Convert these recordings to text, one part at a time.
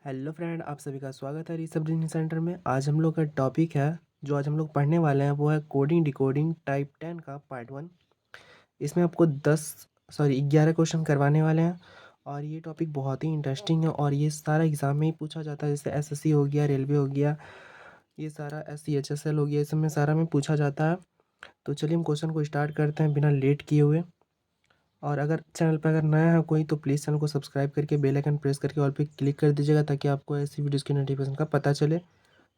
Hello friend, आप सभी का स्वागत है रीसब रीडिंग सेंटर में। आज हम लोग का टॉपिक है, जो आज हम लोग पढ़ने वाले हैं वो है कोडिंग डिकोडिंग टाइप 10 का पार्ट 1। इसमें आपको 11 क्वेश्चन करवाने वाले हैं और ये टॉपिक बहुत ही इंटरेस्टिंग है और ये सारा एग्ज़ाम में ही पूछा जाता है। जैसे एसएससी हो गया, रेलवे हो गया, ये सारा SCHSL हो गया, इस सब में सारा में पूछा जाता है। तो चलिए हम क्वेश्चन को स्टार्ट करते हैं बिना लेट किए हुए। और अगर चैनल पर अगर नया है कोई तो प्लीज़ चैनल को सब्सक्राइब करके बेल आइकन प्रेस करके ऑल पे क्लिक कर दीजिएगा, ताकि आपको ऐसी वीडियोज़ की नोटिफिकेशन का पता चले।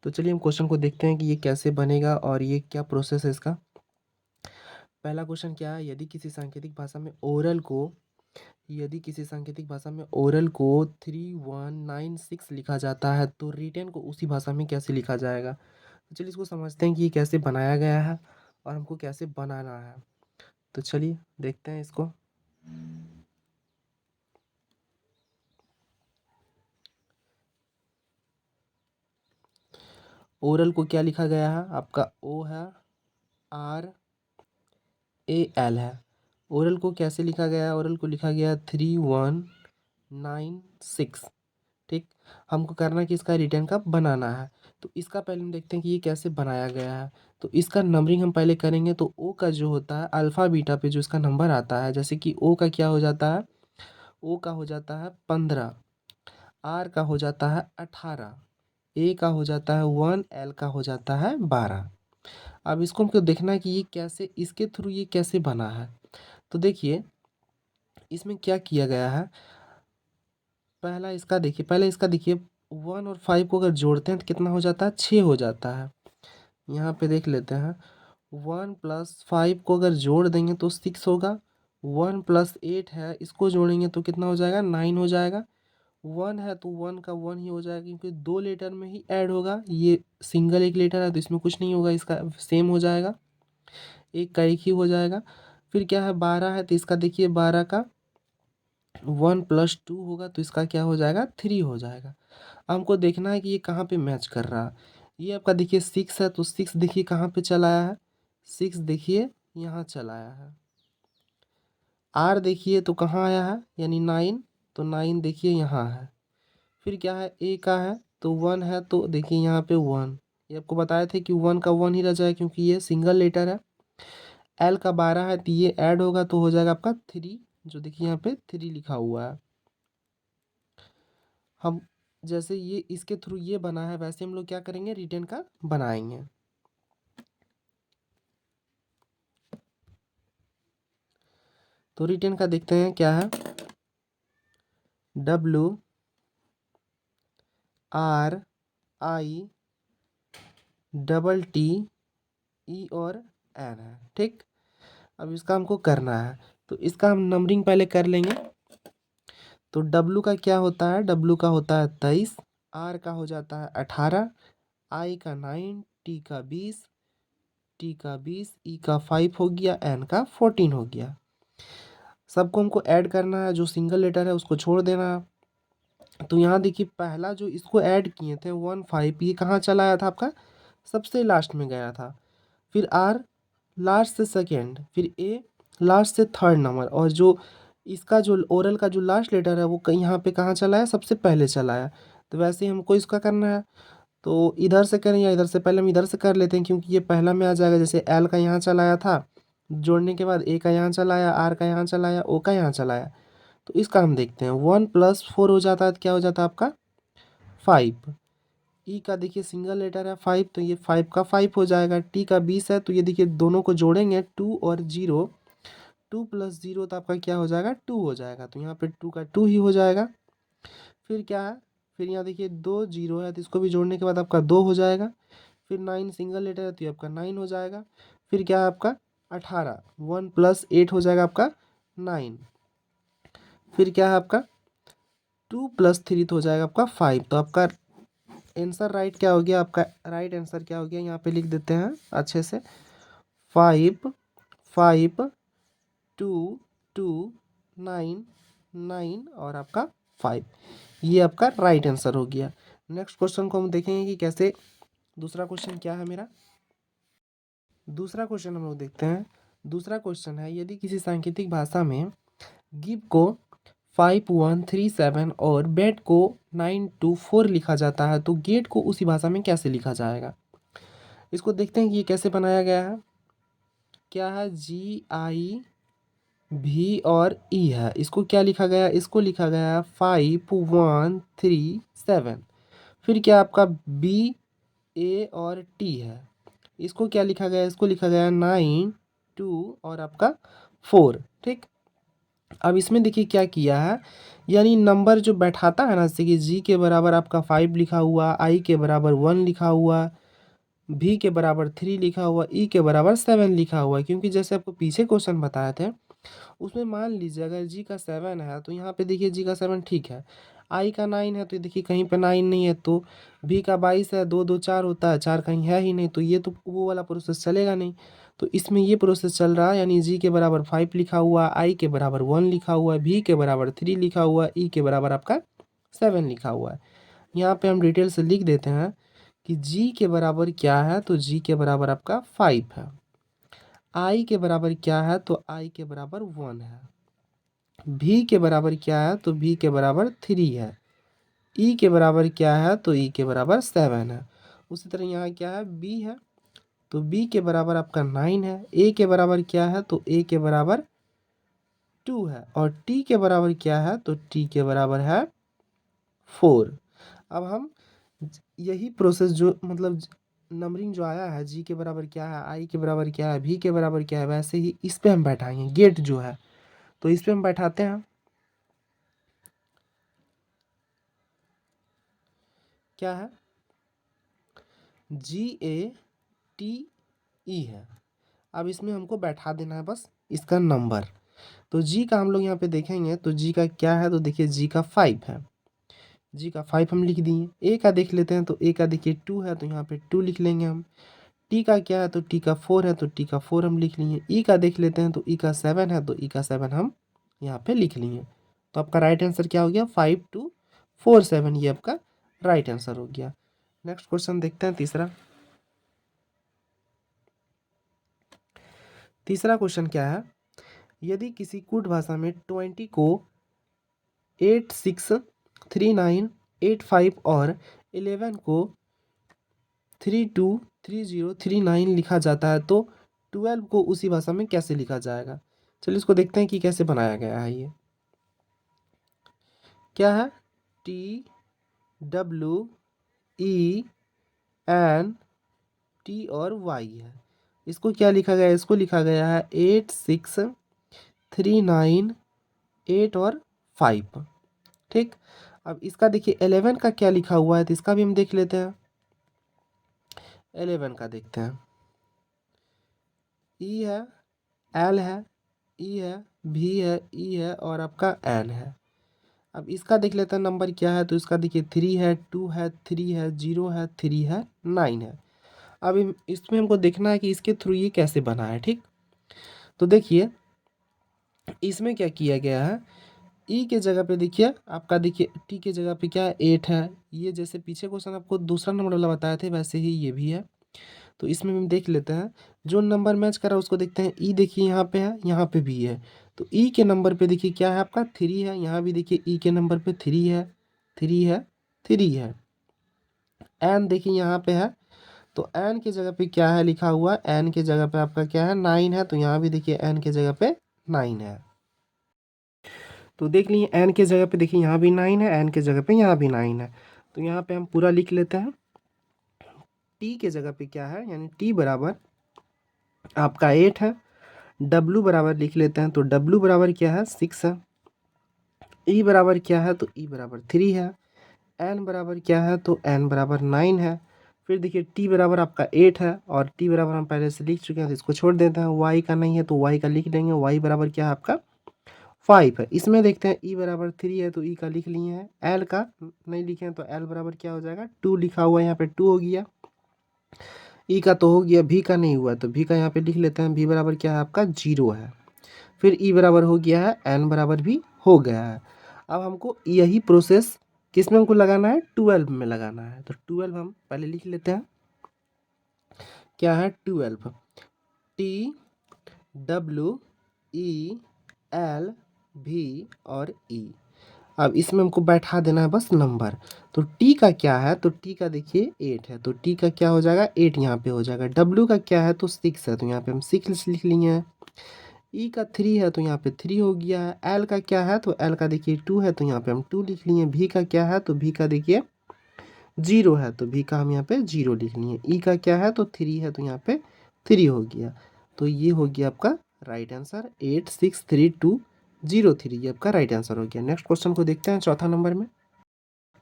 तो चलिए हम क्वेश्चन को देखते हैं कि ये कैसे बनेगा और ये क्या प्रोसेस है इसका। पहला क्वेश्चन क्या है, यदि किसी सांकेतिक भाषा में ओरल को 3196 लिखा जाता है तो रिटेन को उसी भाषा में कैसे लिखा जाएगा। तो चलिए इसको समझते हैं कि ये कैसे बनाया गया है और हमको कैसे बनाना है। तो चलिए देखते हैं इसको। ओरल को क्या लिखा गया है, आपका ओ है, RAL है। ओरल को कैसे लिखा गया है, ओरल को लिखा गया 3196। ठीक, हमको करना है कि इसका रिटर्न का बनाना है। तो इसका पहले हम देखते हैं कि ये कैसे बनाया गया है। तो इसका नंबरिंग हम पहले करेंगे। तो ओ का जो होता है अल्फ़ा बीटा पे जो इसका नंबर आता है, जैसे कि ओ का क्या हो जाता है, ओ का हो जाता है 15, आर का हो जाता है 18, ए का हो जाता है 1, एल का हो जाता है 12। अब इसको हमको देखना है कि ये कैसे, इसके थ्रू ये कैसे बना है। तो देखिए इसमें क्या किया गया है। पहले इसका देखिए 1 और 5 को अगर जोड़ते हैं तो कितना हो जाता है, 6 हो जाता है। यहाँ पे देख लेते हैं, 1 + 5 को अगर जोड़ देंगे तो 6 होगा। 1 + 8 है, इसको जोड़ेंगे तो कितना हो जाएगा, 9 हो जाएगा। 1 है तो 1 का 1 ही हो जाएगा, क्योंकि 2 लेटर में ही ऐड होगा। ये सिंगल एक लेटर है तो इसमें कुछ नहीं होगा, इसका सेम हो जाएगा, एक का एक ही हो जाएगा। फिर क्या है, 12 है तो इसका देखिए 12 का 1 + 2 होगा तो इसका क्या हो जाएगा, 3 हो जाएगा। हमको देखना है कि ये कहाँ पे मैच कर रहा है। ये आपका देखिए 6 है तो 6 देखिए कहाँ पे चला आया है, 6 देखिए यहाँ चला आया है। आर देखिए तो कहाँ आया है, यानी 9, तो 9 देखिए यहाँ है। फिर क्या है, ए का है तो 1 है तो देखिए यहाँ पे 1। ये आपको बताए थे कि 1 का 1 ही रह जाए, क्योंकि ये सिंगल लेटर है। एल का 12 है तो ये ऐड होगा तो हो जाएगा आपका 3, जो देखिए यहाँ पे 3 लिखा हुआ है। हम जैसे ये इसके थ्रू ये बना है, वैसे हम लोग क्या करेंगे, रिटर्न का बनाएंगे। तो रिटर्न का देखते हैं क्या है, WRITTE और N है। ठीक, अब इसका हमको करना है। तो इसका हम नंबरिंग पहले कर लेंगे। तो W का क्या होता है, W का होता है 23, R का हो जाता है 18, I का 9, T का 20, T का 20, E का 5 हो गया, N का 14 हो गया। सबको हमको ऐड करना है, जो सिंगल लेटर है उसको छोड़ देना है। तो यहाँ देखिए पहला जो इसको ऐड किए थे 1 5, ये कहाँ चला आया था आपका, सबसे लास्ट में गया था। फिर आर लास्ट से सेकेंड, फिर ए लास्ट से थर्ड नंबर, और जो इसका जो ओरल का जो लास्ट लेटर है वो कहीं यहाँ पे कहाँ चला है, सबसे पहले चला है। तो वैसे ही हमको इसका करना है। तो इधर से करें या इधर से, पहले हम इधर से कर लेते हैं, क्योंकि ये पहला में आ जाएगा। जैसे एल का यहाँ चला आया था, जोड़ने के बाद ए का यहाँ चला आया, आर का यहाँ चला आया, ओ का यहाँ चला आया। तो इसका हम देखते हैं, 1 + 4 हो जाता है तो क्या हो जाता है आपका 5। ई का देखिए सिंगल लेटर है 5, तो ये 5 का 5 हो जाएगा। टी का 20 है तो ये देखिए दोनों को जोड़ेंगे 2 और 0, 2 + 0 तो आपका क्या हो जाएगा, 2 हो जाएगा। तो यहाँ पे 2 का 2 ही हो जाएगा। फिर क्या है, फिर यहाँ देखिए 2 0 है तो इसको भी जोड़ने के बाद आपका 2 हो जाएगा। फिर 9 सिंगल लेटर है तो ये आपका 9 हो जाएगा। फिर क्या है आपका 18, 1 + 8 हो जाएगा आपका 9। फिर क्या है आपका 2 + 3 तो हो जाएगा आपका 5। तो आपका आंसर राइट क्या हो गया, आपका राइट आंसर क्या हो गया, यहाँ पे लिख देते हैं अच्छे से, 5 5 2 2 9 9 और आपका 5। ये आपका राइट आंसर हो गया। नेक्स्ट क्वेश्चन को हम देखेंगे कि कैसे, दूसरा क्वेश्चन क्या है मेरा। दूसरा क्वेश्चन हम लोग देखते हैं। दूसरा क्वेश्चन है, यदि किसी सांकेतिक भाषा में गिव को 5137 और बेड को 924 लिखा जाता है, तो गेट को उसी भाषा में कैसे लिखा जाएगा? इसको देखते हैं कि ये कैसे बनाया गया है। क्या है? GI V और E है। इसको क्या लिखा गया? इसको लिखा गया है 5137। फिर क्या आपका BA और T है। इसको क्या लिखा गया? इसको लिखा गया 92 और आपका 4। ठीक। अब इसमें देखिए क्या किया है, यानी नंबर जो बैठाता है ना, जैसे कि G के बराबर आपका 5 लिखा हुआ, I के बराबर 1 लिखा हुआ, V के बराबर 3 लिखा हुआ, E के बराबर 7 लिखा हुआ। क्योंकि जैसे आपको पीछे क्वेश्चन बताए थे, उसमें मान लीजिए अगर G का 7 है तो यहाँ पे देखिए G का 7 ठीक है, I का 9 है तो देखिए कहीं पे 9 नहीं है, तो V का 22 है, 2 2 4 होता है, 4 कहीं है ही नहीं, तो ये तो वो वाला प्रोसेस चलेगा नहीं। तो इसमें ये प्रोसेस चल रहा है, यानी G के बराबर 5 लिखा हुआ, I के बराबर 1 लिखा हुआ, V के बराबर 3 लिखा हुआ, E के बराबर आपका 7 लिखा हुआ है। यहाँ पे हम डिटेल से लिख देते हैं कि G के बराबर क्या है, तो G के बराबर आपका 5 है। I के बराबर क्या है, तो I के बराबर 1 है। V के बराबर क्या है, तो V के बराबर 3 है। E के बराबर क्या है, तो E के बराबर 7 है। उसी तरह यहाँ क्या है, B है, तो B के बराबर आपका 9 है। A के बराबर क्या है, तो A के बराबर 2 है। और T के बराबर क्या है, तो T के बराबर है 4। अब हम यही प्रोसेस जो मतलब नंबरिंग जो आया है, G के बराबर क्या है, I के बराबर क्या है, V के बराबर क्या है, वैसे ही इस पे हम बैठाएंगे गेट जो है, तो इस पे हम बैठाते हैं। क्या है? GATE है। अब इसमें हमको बैठा देना है बस इसका नंबर। तो G का हम लोग यहाँ पे देखेंगे, तो G का क्या है, तो देखिए G का 5 है। G का 5 हम लिख दिए। A का देख लेते हैं, तो A का देखिए 2 है, तो यहाँ पे 2 लिख लेंगे हम। T का क्या है, तो T का 4 है, तो T का 4 हम लिख लिए। E का देख लेते हैं, तो E का 7 है, तो E का 7 हम यहाँ पे लिख लिए। तो आपका राइट आंसर क्या हो गया? 5247, ये आपका राइट आंसर हो गया। नेक्स्ट क्वेश्चन देखते हैं, तीसरा। तीसरा क्वेश्चन क्या है, यदि किसी कूट भाषा में 20 को 863985 और 11 को 323039 लिखा जाता है, तो 12 को उसी भाषा में कैसे लिखा जाएगा? चलिए इसको देखते हैं कि कैसे बनाया गया है। ये क्या है? TWENT और Y है। इसको क्या लिखा गया है? इसको लिखा गया है 8639 और 5। ठीक। अब इसका देखिए 11 का क्या लिखा हुआ है, तो इसका भी हम देख लेते हैं। 11 का देखते हैं। E है, L है, E है, V है, E है और आपका N है। अब इसका देख लेते हैं नंबर क्या है, तो इसका देखिए 3 है, 2 है, 3 है, 0 है, 3 है, 9 है। अब इसमें हमको देखना है कि इसके थ्रू ये कैसे बना है। ठीक। तो देखिए इसमें क्या किया गया है, ई के जगह पे देखिए आपका देखिए टी के जगह पे क्या है, 8 है। ये जैसे पीछे क्वेश्चन आपको दूसरा नंबर वाला बताए थे, वैसे ही ये भी है। तो इसमें हम देख लेते हैं, जो नंबर मैच कर रहा है उसको देखते हैं। ई देखिए यहाँ पे है, यहाँ पे भी है। तो ई के नंबर पे देखिए क्या है आपका 3 है, यहाँ भी देखिए ई के नंबर पे 3 है, 3 है, 3 है। एन देखिए यहाँ पे है, तो एन के जगह पे क्या है लिखा हुआ, एन के जगह पे आपका क्या है 9 है, तो यहाँ भी देखिए एन के जगह पे 9 है। तो देख लीजिए एन के जगह पे देखिए यहाँ भी 9 है, एन के जगह पे यहाँ भी 9 है। तो यहाँ पे हम पूरा लिख लेते हैं। टी के जगह पे क्या है, यानी टी बराबर आपका 8 है। डब्लू बराबर लिख लेते हैं, तो डब्लू बराबर क्या है 6 है। ई बराबर क्या है, तो ई बराबर 3 है। एन बराबर क्या है, तो एन बराबर 9 है। फिर देखिए टी बराबर आपका 8 है, और टी बराबर हम पहले से लिख चुके हैं, तो इसको छोड़ देते हैं। वाई का नहीं है तो वाई का लिख लेंगे। वाई बराबर क्या है आपका 5 है। इसमें देखते हैं ई बराबर 3 है, तो ई का लिख लिए हैं। एल का नहीं लिखे हैं, तो एल बराबर क्या हो जाएगा 2 लिखा हुआ है, यहाँ पे 2 हो गया। ई का तो हो गया, भी का नहीं हुआ, तो भी का यहाँ पे लिख लेते हैं। भी बराबर क्या है आपका 0 है। फिर ई बराबर हो गया है, एन बराबर भी हो गया है। अब हमको यही प्रोसेस किस में हमको लगाना है, 12 में लगाना है। तो 12 हम पहले लिख लेते हैं। क्या है 12, TWELV और E। अब इसमें हमको बैठा देना है बस नंबर। तो टी का क्या है, तो टी का देखिए 8 है, तो टी का क्या हो जाएगा 8 यहाँ पे हो जाएगा। डब्ल्यू का क्या है, तो 6 है, तो यहाँ पे हम 6 लिख लिए हैं। ई का 3 है, तो यहाँ पे 3 हो गया है। एल का क्या है, तो एल का देखिए 2 है, तो यहाँ पे हम 2 लिख लिए। भी का क्या है, तो भी का देखिए 0 है, तो भी का हम यहाँ पे 0 लिख लिए। ई का क्या है, तो 3 है, तो यहाँ पे 3 हो गया। तो ये हो गया आपका राइट आंसर 863203, ये आपका राइट आंसर हो गया। नेक्स्ट क्वेश्चन को देखते हैं चौथा नंबर में।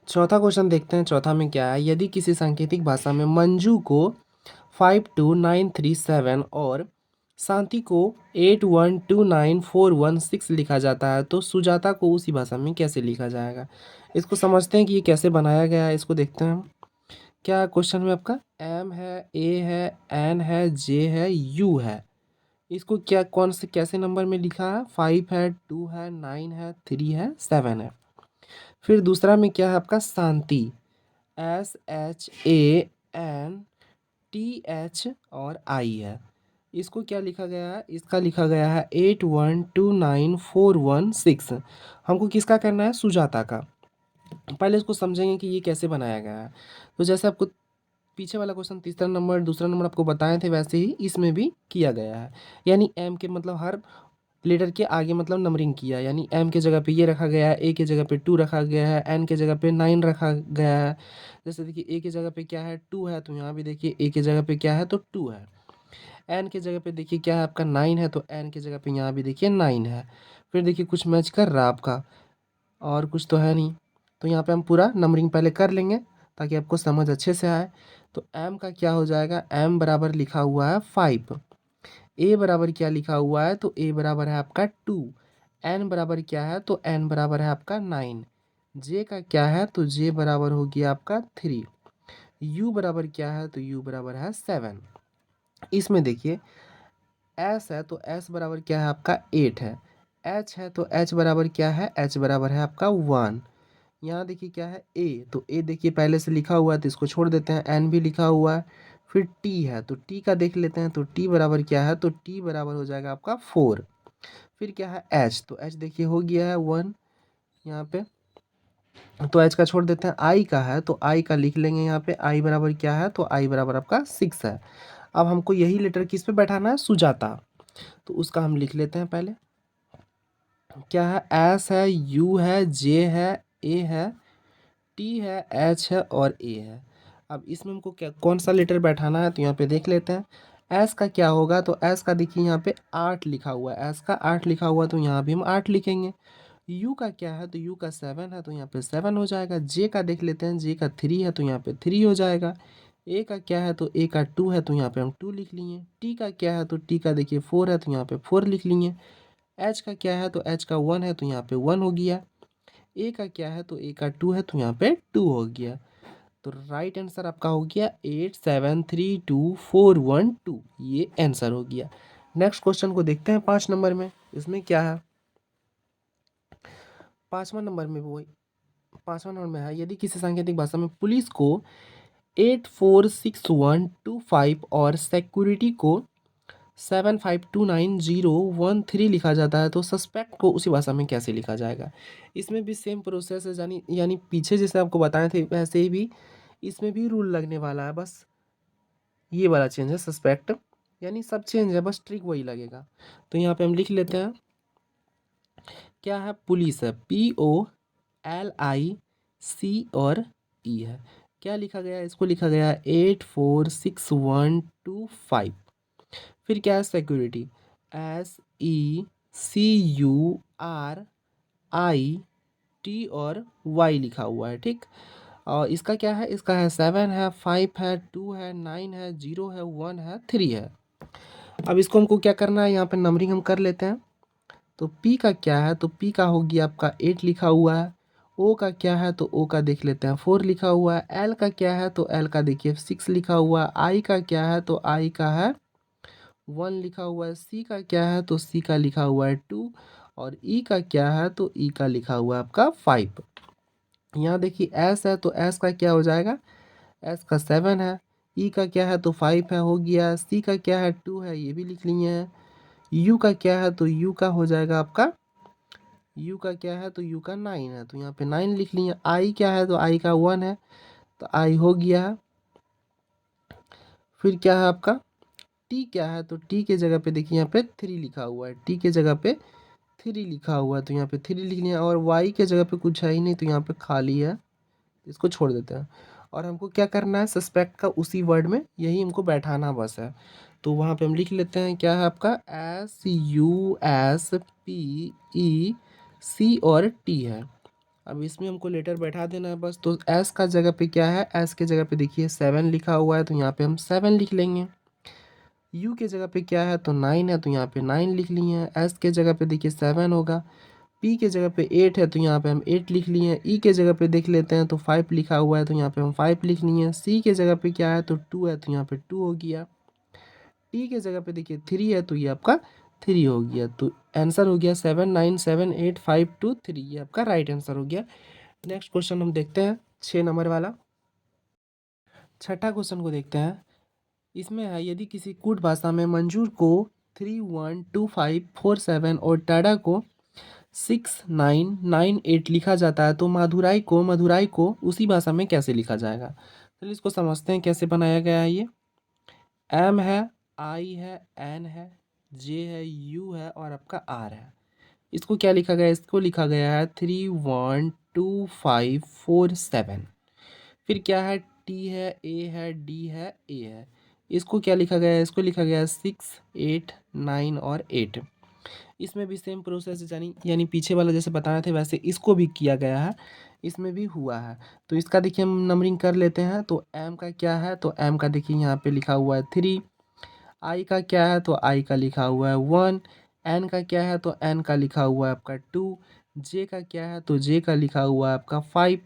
चौथा क्वेश्चन देखते हैं। चौथा में क्या है, यदि किसी सांकेतिक भाषा में मंजू को 52937 और शांति को 8129416 लिखा जाता है, तो सुजाता को उसी भाषा में कैसे लिखा जाएगा। इसको समझते हैं कि ये कैसे बनाया गया है, इसको देखते हैं हम। क्या क्वेश्चन में आपका एम है, ए है, एन है, जे है, यू है। इसको क्या कौन से कैसे नंबर में लिखा है, 5 है, 2 है, 9 है, 3 है, 7 है। फिर दूसरा में क्या है आपका शांति, SHANTH और आई है। इसको क्या लिखा गया है, इसका लिखा गया है 8129416। हमको किसका करना है, सुजाता का। पहले इसको समझेंगे कि ये कैसे बनाया गया है। तो जैसे आपको पीछे वाला क्वेश्चन तीसरा नंबर दूसरा नंबर आपको बताए थे, वैसे ही इसमें भी किया गया है। यानी एम के मतलब हर लेटर के आगे मतलब नंबरिंग किया, यानी एम के जगह पे ये रखा गया है, ए के जगह पे 2 रखा गया है, एन के जगह पे 9 रखा गया है। जैसे देखिए ए के जगह पे क्या है 2 है, तो यहाँ भी देखिए ए के जगह पे क्या है, तो 2 है। एन के जगह पे देखिए क्या है आपका 9 है, तो एन के जगह पे यहाँ भी देखिए 9 है। फिर देखिए कुछ मैच कर रहा आपका, और कुछ तो है नहीं। तो यहाँ पे हम पूरा नंबरिंग पहले कर लेंगे ताकि आपको समझ अच्छे से आए। तो एम का क्या हो जाएगा, एम बराबर लिखा हुआ है 5। ए बराबर क्या लिखा हुआ है, तो ए बराबर है आपका 2। एन बराबर क्या है, तो एन बराबर है आपका 9। जे का क्या है, तो जे बराबर हो गया आपका 3। यू बराबर क्या है, तो यू बराबर है 7। इसमें देखिए एस है, तो एस बराबर क्या है आपका 8 है। एच है, तो एच बराबर क्या है, एच बराबर है आपका 1। यहाँ देखिए क्या है ए, तो ए देखिए पहले से लिखा हुआ है, तो इसको छोड़ देते हैं। एन भी लिखा हुआ है। फिर टी है, तो टी का देख लेते हैं, तो टी बराबर क्या है, तो टी बराबर हो जाएगा आपका 4। फिर क्या है एच, तो एच देखिए हो गया है 1 यहाँ पे, तो एच का छोड़ देते हैं। आई का है, तो आई का लिख लेंगे यहाँ पे, आई बराबर क्या है, तो आई बराबर आपका 6 है। अब हमको यही लेटर किस पे बैठाना है, सुजाता। तो उसका हम लिख लेते हैं पहले। क्या है, एस है, यू है, जे है, ए है, टी है, एच है और ए है। अब इसमें हमको क्या कौन सा लेटर बैठाना है, तो यहाँ पे देख लेते हैं। एस का क्या होगा, तो एस का देखिए यहाँ पे 8 लिखा हुआ है, एस का 8 लिखा हुआ है, तो यहाँ भी हम 8 लिखेंगे। यू का क्या है, तो यू का 7 है, तो यहाँ पे 7 हो जाएगा। जे का देख लेते हैं, जे का 3 है, तो यहाँ पे 3 हो जाएगा। ए का क्या है, तो ए का 2 है, तो यहाँ पे हम 2 लिख लिए। टी का क्या है, तो टी का देखिए 4 है, तो यहाँ पे 4 लिख लिए। एच का क्या है, तो एच का 1 है, तो यहाँ पे 1 हो गया। ए का क्या है, तो ए का 2 है, तो यहाँ पे 2 हो गया। तो राइट आंसर आपका हो गया 8732 412, ये आंसर हो गया। नेक्स्ट क्वेश्चन को देखते हैं 5 नंबर में। इसमें क्या है, पाँचवा नंबर में वो पाँचवा नंबर में है, यदि किसी सांकेतिक भाषा में पुलिस को 846125 और सिक्योरिटी को 7529 013 लिखा जाता है, तो सस्पेक्ट को उसी भाषा में कैसे लिखा जाएगा। इसमें भी सेम प्रोसेस है, यानी यानी पीछे जैसे आपको बताए थे वैसे ही भी इसमें भी रूल लगने वाला है। बस ये वाला चेंज है, सस्पेक्ट यानी सब चेंज है, बस ट्रिक वही लगेगा। तो यहाँ पे हम लिख लेते हैं। क्या है, पुलिस है, POLIC और ई है। क्या लिखा गया है, इसको लिखा गया है 846125। फिर क्या है, सिक्योरिटी, SECURIT और वाई लिखा हुआ है, ठीक। और इसका क्या है, इसका है 7 है, 5 है, 2 है, 9 है, 0 है, 1 है, 3 है। अब इसको हमको क्या करना है, यहाँ पे नंबरिंग हम कर लेते हैं। तो पी का क्या है, तो पी का हो गया आपका 8 लिखा हुआ है। ओ का क्या है, तो ओ का देख लेते हैं 4 लिखा हुआ है। एल का क्या है, तो एल का देखिए 6 लिखा हुआ है। आई का क्या है, तो आई का है 1 लिखा हुआ है। सी का क्या है, तो सी का लिखा हुआ है 2। और ई का क्या है, तो ई का लिखा हुआ है आपका 5। यहाँ देखिए एस है, तो एस का क्या हो जाएगा, एस का 7 है। ई का क्या है, तो 5 है, हो गया। सी का क्या है, 2 है, ये भी लिख लिए हैं। यू का क्या है, तो यू का हो जाएगा आपका यू का क्या है, तो यू का 9 है, तो यहाँ पे 9 लिख लिए। आई क्या है, तो आई का 1 है, तो आई हो गया है। फिर क्या है आपका टी क्या है, तो टी के जगह पे देखिए यहाँ पे 3 लिखा हुआ है, टी के जगह पे 3 लिखा हुआ है, तो यहाँ पे 3 लिख लिया। और वाई के जगह पे कुछ है ही नहीं, तो यहाँ पे खाली है, इसको छोड़ देते हैं। और हमको क्या करना है, सस्पेक्ट का उसी वर्ड में यही हमको बैठाना बस है। तो वहाँ पे हम लिख लेते हैं, क्या है आपका SUSPEC और टी है। अब इसमें हमको लेटर बैठा देना है बस। तो एस का जगह पे क्या है, एस के जगह पे देखिए 7 लिखा हुआ है, तो यहाँ पे हम 7 लिख लेंगे। यू के जगह पे क्या है, तो 9 है, तो यहाँ पे 9 लिख लिए हैं। एस के जगह पे देखिए 7 होगा। पी के जगह पे 8 है, तो यहाँ पे हम 8 लिख लिए हैं। ई के जगह पे देख लेते हैं, तो 5 लिखा हुआ है, तो यहाँ पे हम 5 लिख लिए हैं। सी के जगह पे क्या है, तो 2 है, तो यहाँ पे 2 हो गया। टी के जगह पे देखिए 3 है, तो ये आपका 3 हो गया। तो आंसर हो गया 7978523, ये आपका राइट आंसर हो गया। नेक्स्ट क्वेश्चन हम देखते हैं 6 नंबर वाला। छठा क्वेश्चन को देखते हैं। इसमें है, यदि किसी कूट भाषा में मंजूर को 312547 और टाडा को 6998 लिखा जाता है, तो मधुराई को उसी भाषा में कैसे लिखा जाएगा। चलिए इसको समझते हैं कैसे बनाया गया है। ये एम है, आई है, एन है, जे है, यू है और आपका आर है। इसको क्या लिखा गया है, इसको लिखा गया है 312547। फिर क्या है, टी है, ए है, डी है, ए है। इसको क्या लिखा गया है, इसको लिखा गया है 6 8 9 और 8। इसमें भी सेम प्रोसेस यानी पीछे वाला जैसे बताए थे वैसे इसको भी किया गया है, इसमें भी हुआ है। तो इसका देखिए हम नंबरिंग कर लेते हैं। तो एम का क्या है, तो एम का देखिए यहाँ पे लिखा हुआ है 3। आई का क्या है, तो आई का लिखा हुआ है 1। एन का क्या है, तो एन का लिखा हुआ है आपका 2। जे का क्या है, तो जे का लिखा हुआ है आपका 5।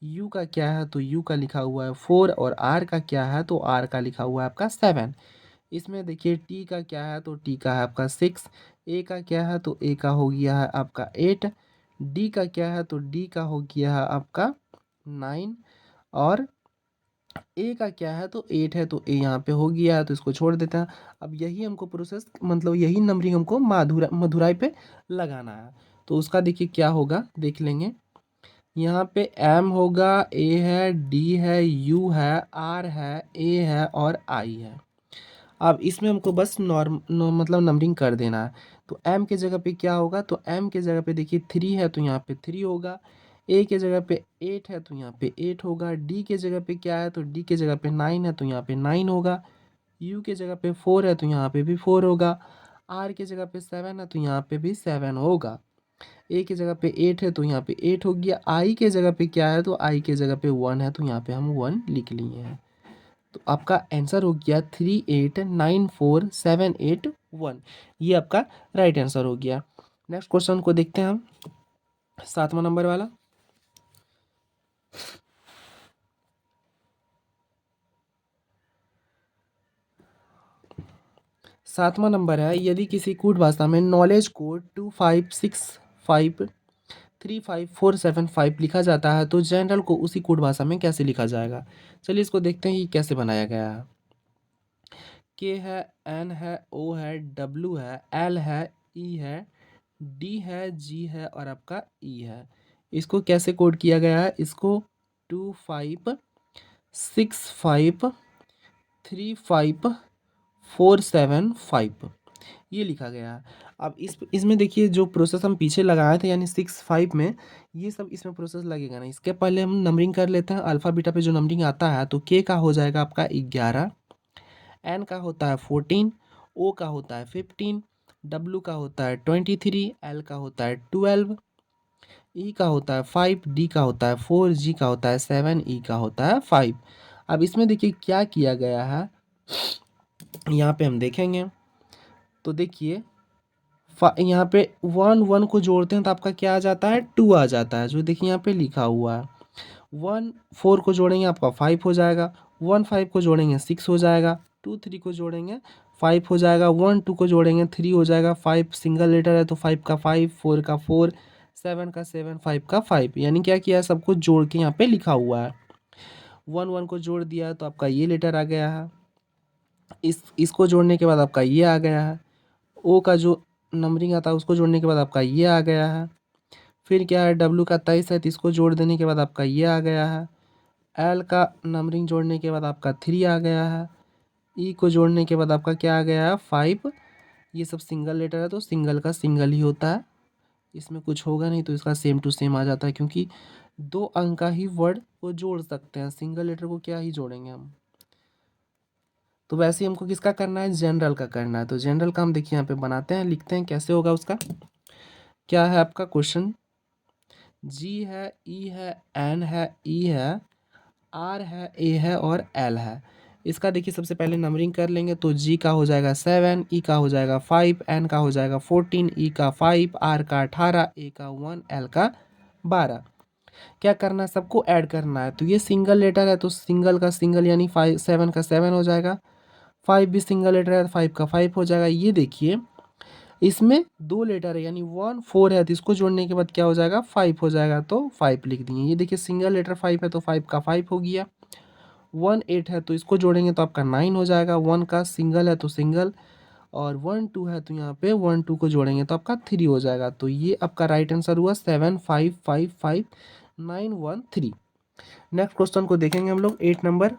यू का क्या है, तो यू का लिखा हुआ है 4। और आर का क्या है, तो आर का लिखा हुआ है आपका 7। इसमें देखिए टी का क्या है, तो टी का है आपका 6। ए का क्या है, तो ए का हो गया है आपका 8। डी का क्या है, तो डी का हो गया है आपका 9। और ए का क्या है, तो 8 है, तो ए यहाँ पे हो गया है, तो इसको छोड़ देते हैं। अब यही हमको प्रोसेस मतलब यही नंबरिंग हमको मधुराई पे लगाना है। तो उसका देखिए क्या होगा देख लेंगे। यहाँ पे एम होगा, ए है, डी है, यू है, आर है, ए है और आई है। अब इसमें हमको बस मतलब नंबरिंग कर देना है। तो एम के जगह पे क्या होगा, तो एम के जगह पे देखिए 3 है, तो यहाँ पे 3 होगा। ए के जगह पे 8 है, तो यहाँ पे 8 होगा। डी के जगह पे क्या है, तो डी के जगह पे 9 है, तो यहाँ पे 9 होगा। यू के जगह पे 4 है, तो यहाँ पे भी 4 होगा। आर के जगह पे 7 है, तो यहाँ पे भी 7 होगा। ए के जगह पे 8 है, तो यहाँ पे 8 हो गया। आई के जगह पे क्या है, तो आई के जगह पे 1 है, तो यहाँ पे हम 1 लिख लिए हैं। तो आपका आंसर हो गया 3894781। ये आपका राइट आंसर हो गया। नेक्स्ट क्वेश्चन को देखते हैं हम 7वां नंबर वाला। 7वां नंबर है, यदि किसी कूट भाषा में नॉलेज को 256535475 लिखा जाता है, तो जनरल को उसी कूट भाषा में कैसे लिखा जाएगा। चलिए इसको देखते हैं कि कैसे बनाया गया है। के है, एन है, ओ है, डब्ल्यू है, एल है, ई है, डी है, जी है और आपका ई है। इसको कैसे कोड किया गया है, इसको 256535475 ये लिखा गया है। अब इसमें देखिए जो प्रोसेस हम पीछे लगाए थे यानी 6 5 में, ये सब इसमें प्रोसेस लगेगा ना। इसके पहले हम नंबरिंग कर लेते हैं। अल्फ़ा बीटा पे जो नंबरिंग आता है, तो के का हो जाएगा आपका 11, एन का होता है 14, ओ का होता है 15, डब्ल्यू का होता है 23, एल का होता है 12, ई का होता है 5, डी का होता है 4, जी का होता है 7, ई का होता है 5। अब इसमें देखिए क्या किया गया है, यहाँ पे हम देखेंगे। तो देखिए यहाँ पे 1 1 को जोड़ते हैं तो आपका क्या आ जाता है, 2 आ जाता है, जो देखिए यहाँ पे लिखा हुआ है। 1 4 को जोड़ेंगे आपका 5 हो जाएगा। 1 5 को जोड़ेंगे 6 हो जाएगा। 2 3 को जोड़ेंगे 5 हो जाएगा। 1 2 को जोड़ेंगे 3 हो जाएगा। 5 सिंगल लेटर है तो 5 का 5, 4 का 4, 7 का 7, 5 का 5। यानी क्या किया है, सब कुछ जोड़ के यहाँ पे लिखा हुआ है। 1 1 को जोड़ दिया तो आपका ये लेटर आ गया है। इसको जोड़ने के बाद आपका ये आ गया है। ओ का जो नंबरिंग आता है उसको जोड़ने के बाद आपका ये आ गया है। फिर क्या है, डब्ल्यू का 23 है तो इसको जोड़ देने के बाद आपका ये आ गया है। एल का नंबरिंग जोड़ने के बाद आपका 3 आ गया है। ई को जोड़ने के बाद आपका क्या आ गया है, 5। ये सब सिंगल लेटर है तो सिंगल का सिंगल ही होता है, इसमें कुछ होगा नहीं, तो इसका सेम टू सेम आ जाता है, क्योंकि 2 अंक का ही वर्ड को जोड़ सकते हैं, सिंगल लेटर को क्या ही जोड़ेंगे हम। तो वैसे ही हमको किसका करना है, जनरल का करना है। तो जनरल का हम देखिए यहाँ पे बनाते हैं, लिखते हैं कैसे होगा उसका। क्या है आपका क्वेश्चन, जी है, ई है, एन है, ई है, आर है, ए है और एल है। इसका देखिए सबसे पहले नंबरिंग कर लेंगे, तो जी का हो जाएगा 7, ई का हो जाएगा 5, एन का हो जाएगा 14, ई का 5, आर का 18, ए का 1, एल का 12। क्या करना है, सबको ऐड करना है। तो ये सिंगल लेटर है तो सिंगल का सिंगल यानी 5, 7 का 7 हो जाएगा। 5 भी सिंगल लेटर है तो 5 का 5 हो जाएगा। ये देखिए इसमें 2 लेटर है यानी 1 4 है तो इसको जोड़ने के बाद क्या हो जाएगा, 5 हो जाएगा, तो 5 लिख दिए। ये देखिए सिंगल लेटर 5 है तो 5 का 5 हो गया। 1 8 है तो इसको जोड़ेंगे तो आपका 9 हो जाएगा। 1 का सिंगल है तो सिंगल, और 1 2 है तो यहाँ पे 1 2 को जोड़ेंगे तो आपका 3 हो जाएगा। तो ये आपका राइट आंसर हुआ 7 5 5 5 9 1 3। नेक्स्ट क्वेश्चन को देखेंगे हम लोग 8 नंबर।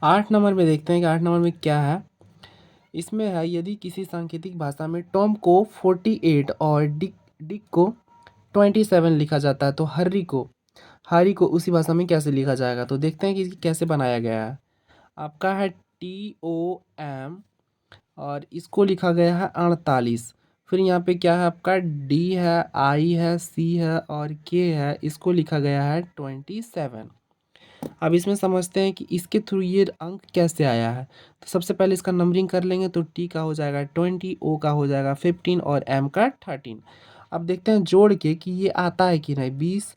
8 नंबर में देखते हैं कि 8 नंबर में क्या है। इसमें है, यदि किसी सांकेतिक भाषा में टॉम को 48 और डिक डिक को 27 लिखा जाता है तो हरी को उसी भाषा में कैसे लिखा जाएगा। तो देखते हैं कि कैसे बनाया गया है। आपका है TOM और इसको लिखा गया है 48। फिर यहाँ पे क्या है आपका D है, I है, C है और K है, इसको लिखा गया है 27। अब इसमें समझते हैं कि इसके थ्रू ये अंक कैसे आया है। तो सबसे पहले इसका नंबरिंग कर लेंगे, तो T का हो जाएगा 20, O का हो जाएगा 15 और M का 13। अब देखते हैं जोड़ के कि ये आता है कि नहीं। 20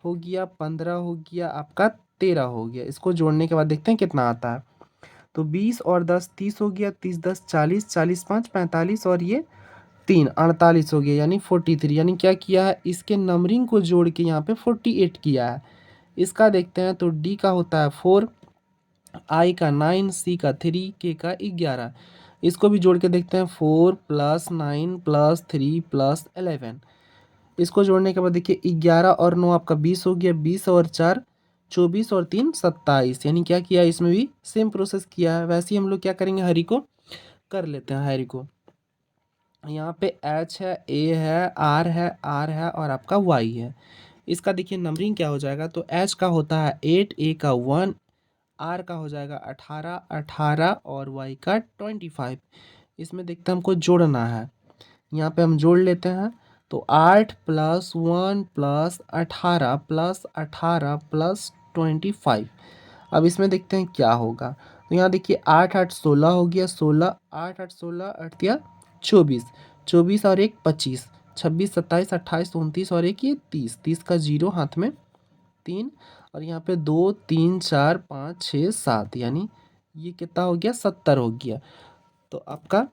हो गया, 15 हो गया, आपका 13 हो गया। इसको जोड़ने के बाद देखते हैं कितना आता है। तो 20 और 10 30 हो गया, 30 10 40, 40 5 45 और ये 3 48 हो गया यानी 43। यानी क्या किया है, इसके नंबरिंग को जोड़ के यहाँ पे 48 किया है। इसका देखते हैं, तो डी का होता है 4, आई का 9, सी का 3, के का 11। इसको भी जोड़ के देखते हैं, 4 + 9 + 3 + 11। इसको जोड़ने के बाद देखिए 11 और 9 आपका 20 हो गया, 20 और 4 24 और 3 27। यानी क्या किया, इसमें भी सेम प्रोसेस किया है। वैसे ही हम लोग क्या करेंगे, हरी को कर लेते हैं। हरी को यहाँ पे एच है, ए है, आर है और आपका वाई है। इसका देखिए नंबरिंग क्या हो जाएगा, तो एच का होता है 8, ए का 1, आर का हो जाएगा 18 18 और वाई का 25। इसमें देखते हैं हमको जोड़ना है, यहाँ पे हम जोड़ लेते हैं। तो 8 + 1 + 18 + 18 + 25। अब इसमें देखते हैं क्या होगा। तो यहाँ देखिए 8 8 16 हो गया, 16 8 8 16 8 या 24, 24 और 1 25, 26 27 28 29 और 1 ये 30, 30 का 0 हाथ में 3 और यहाँ पे 2 3 4 5 6 7 यानी ये कितना हो गया, 70 हो गया। तो आपका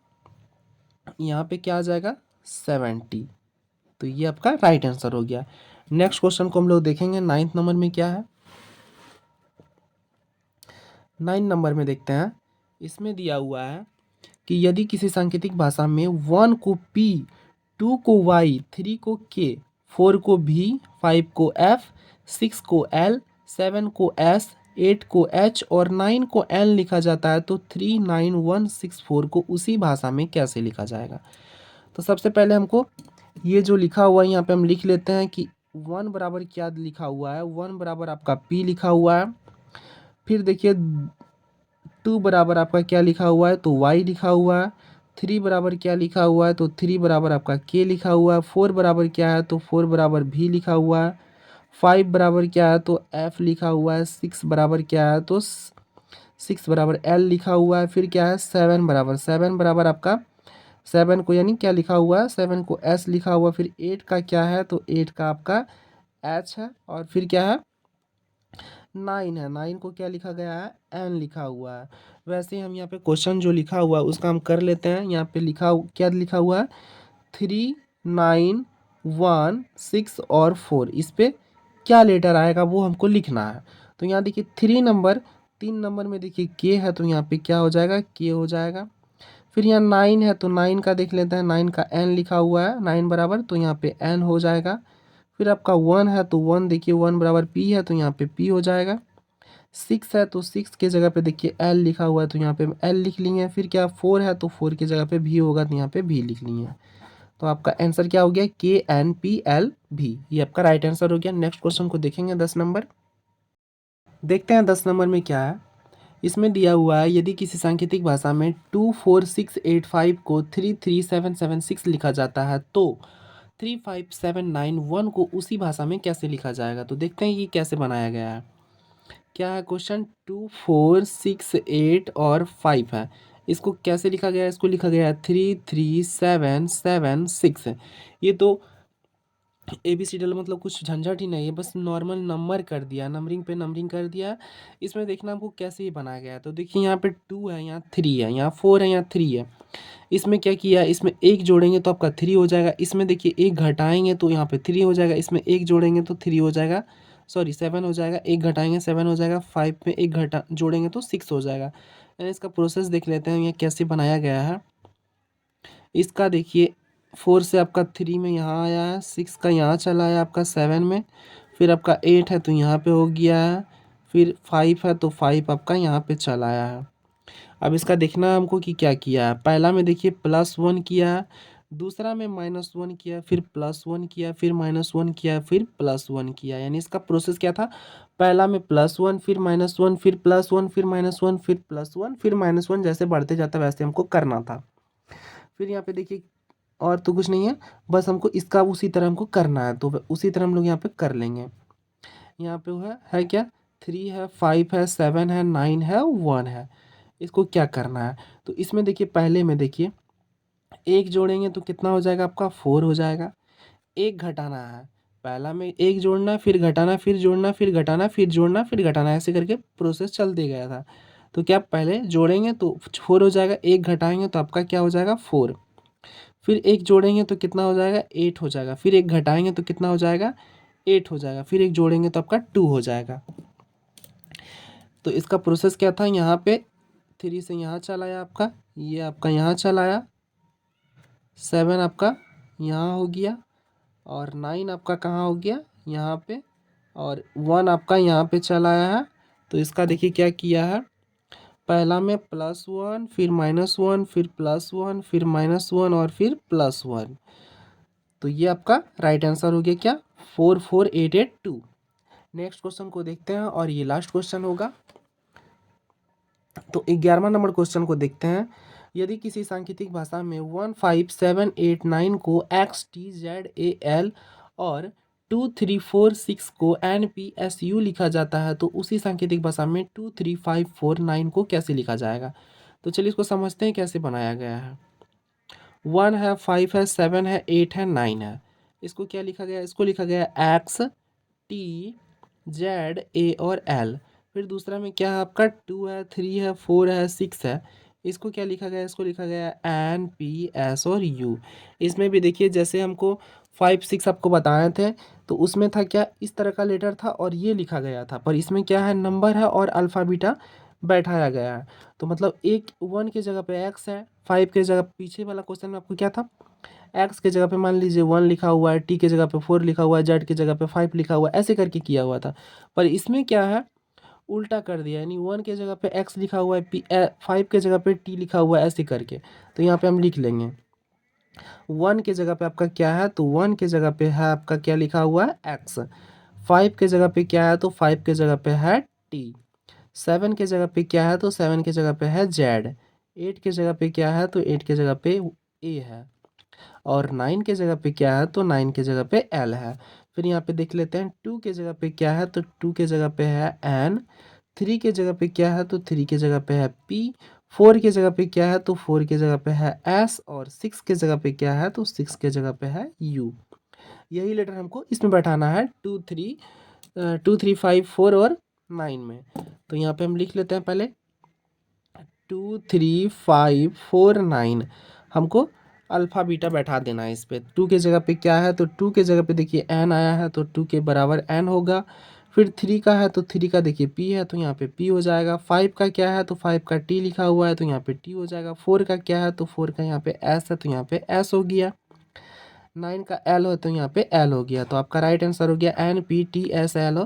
यहाँ पे क्या आ जाएगा, 70। तो ये आपका राइट आंसर हो गया। नेक्स्ट क्वेश्चन को हम लोग देखेंगे 9th नंबर में क्या है। 9 नंबर में देखते हैं, इसमें दिया हुआ है कि यदि किसी सांकेतिक भाषा में 1 को P, 2 को Y, 3 को K, 4 को V, 5 को F, 6 को L, 7 को S, 8 को H और 9 को N लिखा जाता है तो 39164 को उसी भाषा में कैसे लिखा जाएगा। तो सबसे पहले हमको ये जो लिखा हुआ है यहाँ पे हम लिख लेते हैं कि 1 बराबर क्या लिखा हुआ है, 1 बराबर आपका P लिखा हुआ है। फिर देखिए 2 बराबर आपका क्या लिखा हुआ है, तो y लिखा हुआ है। 3 बराबर क्या लिखा हुआ है, तो 3 बराबर आपका k लिखा हुआ है। 4 बराबर क्या है, तो 4 बराबर v लिखा हुआ है। 5 बराबर क्या है, तो f लिखा हुआ है। 6 बराबर क्या है, तो 6 बराबर l लिखा हुआ है। फिर क्या है 7 बराबर आपका 7 को यानी क्या लिखा हुआ है, 7 को s लिखा हुआ। फिर 8 का क्या है, तो 8 का आपका h है। और फिर क्या है 9 है, 9 को क्या लिखा गया है, n लिखा हुआ है। वैसे ही हम यहाँ पे क्वेश्चन जो लिखा हुआ है उसका हम कर लेते हैं। यहाँ पे क्या लिखा हुआ है, 3 9 1 6 और 4, इस पे क्या लेटर आएगा वो हमको लिखना है। तो यहाँ देखिए 3 नंबर में देखिए k है तो यहाँ पे क्या हो जाएगा, k हो जाएगा। फिर यहाँ 9 है तो 9 का देख लेते हैं, 9 का n लिखा हुआ है, 9 बराबर, तो यहाँ पे n हो जाएगा। फिर आपका 1 है तो 1 देखिए 1 बराबर p है तो यहाँ पे p हो जाएगा। 6 है तो 6 के जगह पे देखिए l लिखा हुआ है तो यहाँ पे l लिख लिए। फिर क्या 4 है तो 4 की जगह पे v होगा तो यहाँ पे v लिख लिए। तो आपका आंसर क्या हो गया, KNPL ये आपका राइट आंसर हो गया। नेक्स्ट क्वेश्चन को देखेंगे 10 नंबर। देखते हैं 10 नंबर में क्या है। इसमें दिया हुआ है यदि किसी सांकेतिक भाषा में 24685 को 33776 लिखा जाता है तो 35791 को उसी भाषा में कैसे लिखा जाएगा। तो देखते हैं ये कैसे बनाया गया है। क्या है क्वेश्चन, 2468 और 5 है, इसको कैसे लिखा गया है, इसको लिखा गया है 33776। ये तो ABCD मतलब कुछ झंझट ही नहीं है, बस नॉर्मल नंबर कर दिया, नंबरिंग पे नंबरिंग कर दिया। इसमें देखना हमको कैसे ही बनाया गया है। तो देखिए यहाँ पे 2 है, यहाँ 3 है, यहाँ 4 है, यहाँ 3 है। इसमें क्या किया, इसमें एक जोड़ेंगे तो आपका 3 हो जाएगा। इसमें देखिए एक घटाएंगे तो यहाँ पे 3 हो जाएगा। इसमें एक जोड़ेंगे तो 3 हो जाएगा, सॉरी 7 हो जाएगा। एक घटाएंगे 7 हो जाएगा। 5 में एक घटा जोड़ेंगे तो 6 हो जाएगा। यानी इसका प्रोसेस देख लेते हैं ये कैसे बनाया गया है। इसका देखिए 4 से आपका 3 में यहाँ आया है, 6 का यहाँ चला है आपका 7 में, फिर आपका 8 है तो यहाँ पे हो गया है, फिर 5 है तो 5 आपका यहाँ पे चला आया है। अब इसका देखना है हमको कि क्या किया है। पहला में देखिए +1 किया है, दूसरा में -1 किया, फिर +1 किया, फिर -1 किया, फिर +1 किया। यानी इसका प्रोसेस क्या था, पहला में +1 फिर -1 फिर +1 फिर -1 फिर +1 फिर -1, जैसे बढ़ते जाता वैसे हमको करना था। फिर यहाँ पे देखिए और तो कुछ नहीं है, बस हमको इसका उसी तरह हमको करना है, तो उसी तरह हम लोग यहाँ पे कर लेंगे। यहाँ पे वो है क्या, 3 है, 5 है, 7 है, 9 है, 1 है। इसको क्या करना है, तो इसमें देखिए पहले में देखिए एक जोड़ेंगे तो कितना हो जाएगा आपका 4 हो जाएगा। एक घटाना है, पहला में एक जोड़ना फिर घटाना फिर जोड़ना फिर घटाना फिर जोड़ना फिर घटाना, ऐसे करके प्रोसेस चलते गया था। तो क्या पहले जोड़ेंगे तो 4 हो जाएगा, एक घटाएंगे तो आपका क्या हो जाएगा 4, फिर एक जोड़ेंगे तो कितना हो जाएगा 8 हो जाएगा, फिर एक घटाएंगे तो कितना हो जाएगा 8 हो जाएगा, फिर एक जोड़ेंगे तो आपका 2 हो जाएगा। तो इसका प्रोसेस क्या था, यहाँ पे 3 से यहाँ चला आया आपका, ये आपका यहाँ चला आया, 7 आपका यहाँ हो गया, और 9 आपका कहाँ हो गया यहाँ पे, और 1 आपका यहाँ पे चला आया है। तो इसका देखिए क्या किया है, पहला में +1 फिर -1 फिर +1 फिर -1 और फिर +1। तो ये आपका राइट आंसर हो गया क्या, 44882। नेक्स्ट क्वेश्चन को देखते हैं और ये लास्ट क्वेश्चन होगा। तो 11वां नंबर क्वेश्चन को देखते हैं। यदि किसी सांकेतिक भाषा में 15789 को XTZAL और 2346 को NPSU लिखा जाता है तो उसी सांकेतिक भाषा में 23549 को कैसे लिखा जाएगा। तो चलिए इसको समझते हैं कैसे बनाया गया है। 1 है, 5 है, 7 है, 8 है, 9 है। इसको क्या लिखा गया, इसको लिखा गया XTZA और L। फिर दूसरा में क्या है आपका 2 है, 3 है, 4 है, 6 है। इसको क्या लिखा गया, इसको लिखा गया NPS और U। इसमें भी देखिए जैसे हमको 5 6 आपको बताए थे, तो उसमें था क्या इस तरह का लेटर था और ये लिखा गया था, पर इसमें क्या है नंबर है और अल्फ़ा बीटा बैठाया गया है। तो मतलब एक 1 की जगह पे X है, 5 के जगह पीछे वाला क्वेश्चन में आपको क्या था, एक्स के जगह पे मान लीजिए 1 लिखा हुआ है, टी के जगह पे 4 लिखा हुआ है, जेड की जगह पे 5 लिखा हुआ है, ऐसे करके किया हुआ था। पर इसमें क्या है उल्टा कर दिया, यानी 1 के जगह पे एक्स लिखा हुआ है, 5 के जगह पे टी लिखा हुआ है, ऐसे करके। तो यहाँ पे हम लिख लेंगे 1 के जगह पे आपका क्या है, तो 1 के जगह पे है आपका क्या लिखा हुआ है एक्स। 5 के जगह पे क्या है, तो 5 के जगह पे है टी। 7 के जगह पे क्या है, तो 7 के जगह पे है जेड। 8 के जगह पे क्या है, तो 8 के जगह पे ए है। और 9 के जगह पे क्या है, तो 9 के जगह पे एल है। फिर यहाँ पे देख लेते हैं 2 के जगह पे क्या है, तो 2 के जगह पे है एन। 3 के जगह पे क्या है, तो 3 के जगह पे है पी। 4 के जगह पे क्या है, तो 4 के जगह पे है एस। और 6 के जगह पे क्या है, तो 6 के जगह पे है यू। यही लेटर हमको इसमें बैठाना है 2 3 5 4 और 9 में। तो यहाँ पे हम लिख लेते हैं पहले 2 3 5 4 9, हमको अल्फ़ा बीटा बैठा देना है इस पे। 2 के जगह पे क्या है, तो 2 के जगह पे देखिए n आया है तो 2 के बराबर n होगा। फिर 3 का है तो 3 का देखिए P है तो यहाँ पे P हो जाएगा। 5 का क्या है तो 5 का T लिखा हुआ है तो यहाँ पे T हो जाएगा। 4 का क्या है तो 4 का यहाँ पे S है तो यहाँ पे S हो गया। 9 का L हो तो यहाँ पे L हो गया। तो आपका राइट आंसर हो गया NPTSL।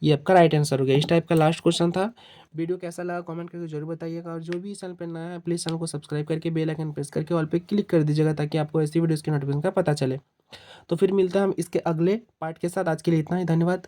ये आपका राइट आंसर हो गया। इस टाइप का लास्ट क्वेश्चन था। वीडियो कैसा लगा कमेंट करके जरूर बताइएगा, और जो भी इस चैनल पर नया है प्लीज़ चैनल को सब्सक्राइब करके बेल आइकन प्रेस करके ऑल पे क्लिक कर दीजिएगा, ताकि आपको ऐसी वीडियोज़ की नोटिफिकेशन का पता चले। तो फिर मिलते हैं हम इसके अगले पार्ट के साथ। आज के लिए इतना ही, धन्यवाद।